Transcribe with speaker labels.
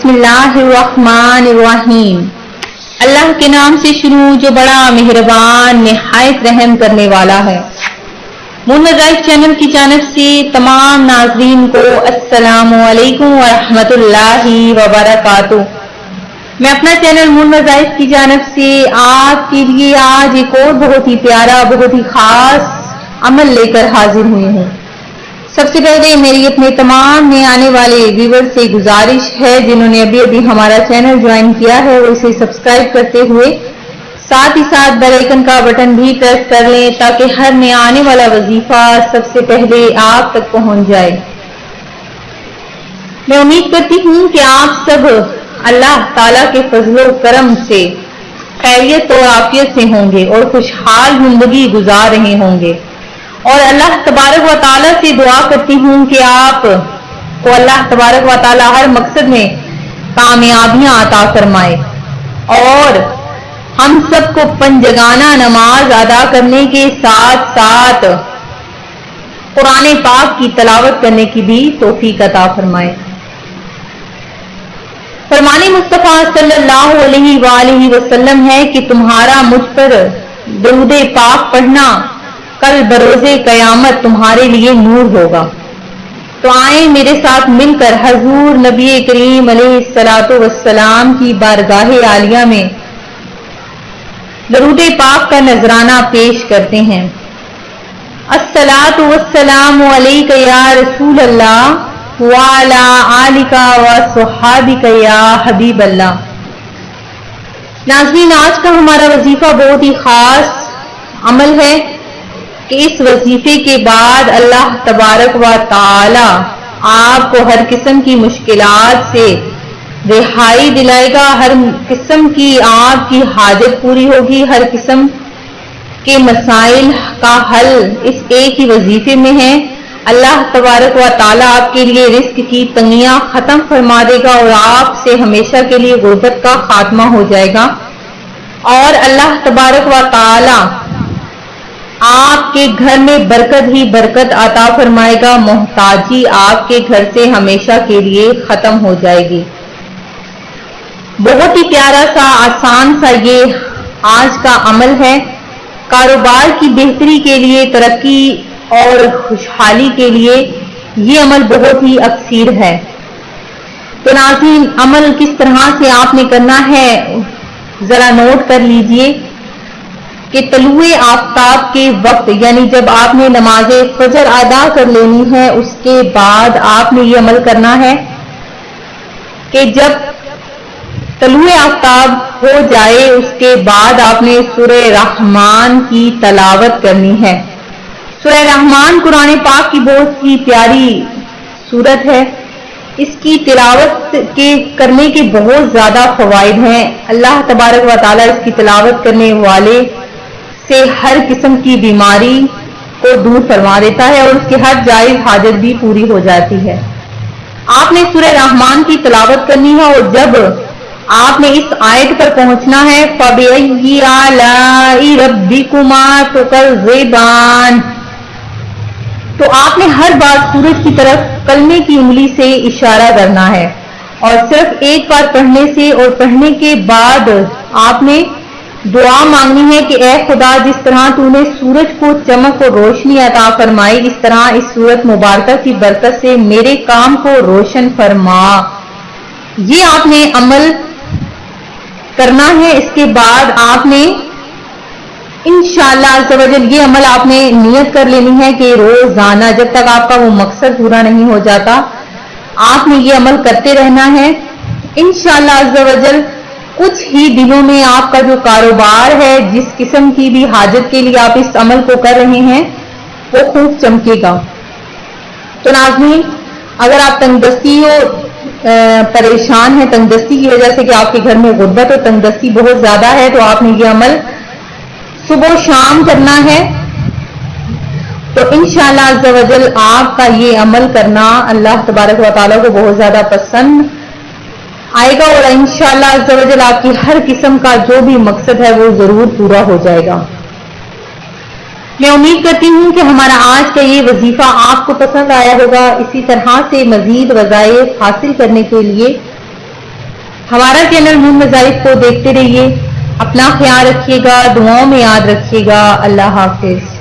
Speaker 1: बिस्मिल्लाहिर्रहमानिर्रहीम। अल्लाह के नाम से शुरू जो बड़ा मेहरबान निहायत रहम करने वाला है। मुन्नज़ाइफ चैनल की जानिब से तमाम नाज़रीन को अस्सलामु अलैकुम व रहमतुल्लाहि व बरकातुहू। मैं अपना चैनल मुन्नज़ाइफ की जानिब से आपके लिए आज एक और बहुत ही प्यारा, बहुत ही खास अमल लेकर हाजिर हुई हूँ। सबसे पहले मेरी अपने तमाम नए आने वाले व्यूअर्स से गुजारिश है, जिन्होंने अभी अभी हमारा चैनल ज्वाइन किया है वो इसे सब्सक्राइब करते हुए साथ ही साथ बेल आइकन का बटन भी प्रेस कर लें, ताकि हर नया आने वाला वजीफा सबसे पहले आप तक पहुंच जाए। मैं उम्मीद करती हूँ कि आप सब अल्लाह ताला के फजलो करम से खैरियत और आफियत से होंगे और खुशहाल जिंदगी गुजार रहे होंगे। और अल्लाह तबारक व ताला से दुआ करती हूँ कि आप को अल्लाह तबारक व ताला हर मकसद में कामयाबियां अता फरमाए और हम सबको पंजगाना नमाज अदा करने के साथ साथ कुरान पाक की तलावत करने की भी तौफीक अता फरमाए। फरमाने मुस्तफा सल्लल्लाहु अलैहि वसल्लम है कि तुम्हारा मुझ पर दरूद पाक पढ़ना कल बरोज़े कयामत तुम्हारे लिए नूर होगा। तो आए मेरे साथ मिलकर हजूर नबी करीम अलैहिस्सलातु वस्सलाम की बारगाहे आलिया में दरूद पाक का नजराना पेश करते हैं। अस्सलातु वस्सलामु अलैका या रसूल अल्लाह व अला आलिका व सुहाबिका या हबीब अल्लाह। नाज़रीन, आज का हमारा वजीफा बहुत ही खास अमल है कि इस वजीफे के बाद अल्लाह तबारक व ताला आपको हर किस्म की मुश्किलात से रिहाई दिलाएगा, हर किस्म की आपकी हाजत पूरी होगी, हर किस्म के मसाइल का हल इस एक ही वजीफे में है। अल्लाह तबारक व ताला आपके लिए रिस्क की तंगियां खत्म फरमा देगा और आपसे हमेशा के लिए गुर्बत का खात्मा हो जाएगा और अल्लाह तबारक व ताला आपके घर में बरकत ही बरकत अता फरमाएगा, मोहताजी आपके घर से हमेशा के लिए खत्म हो जाएगी। बहुत ही प्यारा सा आसान सा ये आज का अमल है। कारोबार की बेहतरी के लिए, तरक्की और खुशहाली के लिए ये अमल बहुत ही अक्सीर है। तो नाज़रीन, अमल किस तरह से आपने करना है जरा नोट कर लीजिए कि तलुए आफ्ताब के वक्त, यानी जब आपने नमाज फजर अदा कर लेनी है, उसके बाद आपने ये अमल करना है कि जब तलुए आफ्ताब हो जाए उसके बाद आपने सूरह रहमान की तलावत करनी है। सूरह रहमान कुरान पाक की बहुत ही प्यारी सूरत है। इसकी तिलावत के करने के बहुत ज्यादा फवाइद हैं। अल्लाह तबारक व ताला इसकी तिलावत करने वाले से हर किस्म की बीमारी को दूर फरमा देता है और उसकी हर जायज हाजत भी पूरी हो जाती है। आपने सूरह रहमान की तिलावत करनी है और जब आपने इस आयत पर पहुंचना है, फबिअय्यि आलाइ रब्बिकुमा तुकज़्ज़िबान, तो आपने हर बार सूरज की तरफ कलमे की उंगली से इशारा करना है और सिर्फ एक बार पढ़ने से और पढ़ने के बाद आपने दुआ मांगनी है कि ऐ खुदा, जिस तरह तूने सूरज को चमक और रोशनी अता फरमाई, इस तरह इस सूरत मुबारक की बरकत से मेरे काम को रोशन फरमा। ये आपने अमल करना है। इसके बाद आपने इंशाअल्लाह अज़्ज़ व जल ये अमल आपने नियत कर लेनी है कि रोजाना जब तक आपका वो मकसद पूरा नहीं हो जाता आपने ये अमल करते रहना है। इंशाअल्लाह अज़्ज़ व जल कुछ ही दिनों में आपका जो कारोबार है, जिस किस्म की भी हाजत के लिए आप इस अमल को कर रहे हैं, वो खूब चमकेगा। तो नाज़रीन, अगर आप तंगदस्ती और परेशान है तंगदस्ती की वजह से कि आपके घर में गुर्बत और तंगदस्ती बहुत ज्यादा है, तो आपने ये अमल सुबह शाम करना है। तो इंशाअल्लाह अज़्ज़ व जल आपका ये अमल करना अल्लाह तबारक व ताला को बहुत ज्यादा पसंद आएगा और इंशाअल्लाह अज़्ज़ व जल आपकी हर किस्म का जो भी मकसद है वो जरूर पूरा हो जाएगा। मैं उम्मीद करती हूँ कि हमारा आज का ये वजीफा आपको पसंद आया होगा। इसी तरह से मजीद वज़ाइफ हासिल करने के लिए ہمارا چینل نور مظاہر کو دیکھتے رہیے. اپنا خیال رکھیے گا, دعاؤں میں یاد رکھیے گا. اللہ حافظ.